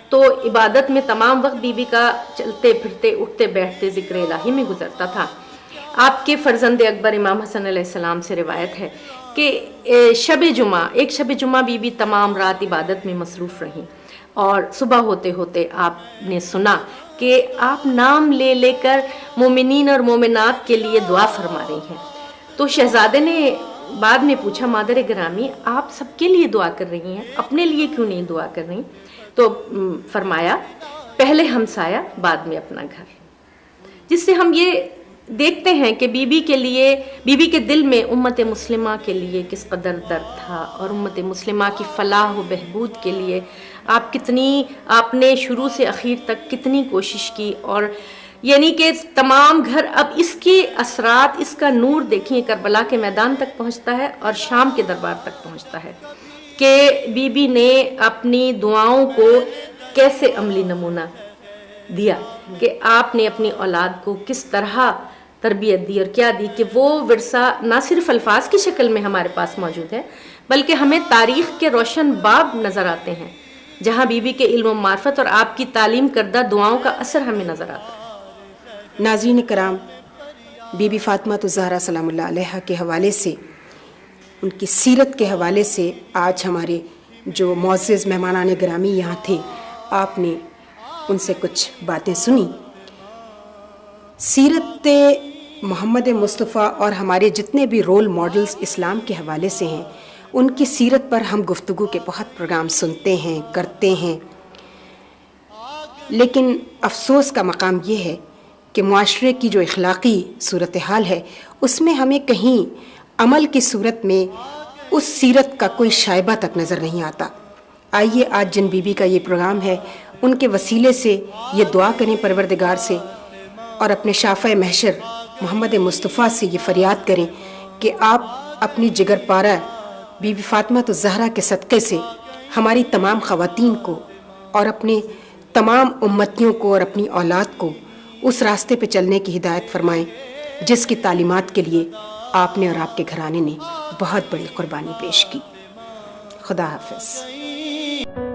تو عبادت میں تمام وقت بی بی کا چلتے پھرتے اٹھتے بیٹھتے ذکر الہی میں گزرتا تھا۔ آپ کے فرزند اکبر امام حسن علیہ السلام سے روایت ہے کہ ایک شب جمعہ بی بی تمام رات عبادت میں مصروف رہیں، اور صبح ہوتے ہوتے آپ نے سنا کہ آپ نام لے لے کر مومنین اور مومنات کے لیے دعا فرما رہی ہیں۔ تو شہزادے نے بعد میں پوچھا، مادر گرامی آپ سب کے لیے دعا کر رہی ہیں، اپنے لیے کیوں نہیں دعا کر رہی؟ تو فرمایا پہلے ہمسایہ بعد میں اپنا گھر، جس سے ہم یہ دیکھتے ہیں کہ بی بی کے دل میں امت مسلمہ کے لیے کس قدر درد تھا، اور امت مسلمہ کی فلاح و بہبود کے لیے آپ نے شروع سے اخیر تک کتنی کوشش کی۔ اور یعنی کہ تمام گھر اب اس کے اثرات، اس کا نور دیکھیں کربلا کے میدان تک پہنچتا ہے اور شام کے دربار تک پہنچتا ہے کہ بی بی نے اپنی دعاؤں کو کیسے عملی نمونہ دیا، کہ آپ نے اپنی اولاد کو کس طرح تربیت دی اور کیا دی کہ وہ ورثہ نہ صرف الفاظ کی شکل میں ہمارے پاس موجود ہے، بلکہ ہمیں تاریخ کے روشن باب نظر آتے ہیں جہاں بی بی کے علم و معرفت اور آپ کی تعلیم کردہ دعاؤں کا اثر ہمیں نظر آتا ہے۔ ناظرین کرام، بی بی فاطمہ الزہرا سلام اللہ علیہا کے حوالے سے، ان کی سیرت کے حوالے سے آج ہمارے جو معزز مہمانان گرامی یہاں تھے، آپ نے ان سے کچھ باتیں سنی۔ سیرت محمد مصطفیٰ اور ہمارے جتنے بھی رول ماڈلز اسلام کے حوالے سے ہیں، ان کی سیرت پر ہم گفتگو کے بہت پروگرام سنتے ہیں، کرتے ہیں، لیکن افسوس کا مقام یہ ہے کہ معاشرے کی جو اخلاقی صورتحال ہے، اس میں ہمیں کہیں عمل کی صورت میں اس سیرت کا کوئی شائبہ تک نظر نہیں آتا۔ آئیے آج جن بی بی کا یہ پروگرام ہے، ان کے وسیلے سے یہ دعا کریں پروردگار سے، اور اپنے شافع محشر محمد مصطفیٰ سے یہ فریاد کریں کہ آپ اپنی جگر پارہ بی بی فاطمہ الزہرا کے صدقے سے ہماری تمام خواتین کو اور اپنے تمام امتیوں کو اور اپنی اولاد کو اس راستے پہ چلنے کی ہدایت فرمائیں جس کی تعلیمات کے لیے آپ نے اور آپ کے گھرانے نے بہت بڑی قربانی پیش کی۔ خدا حافظ۔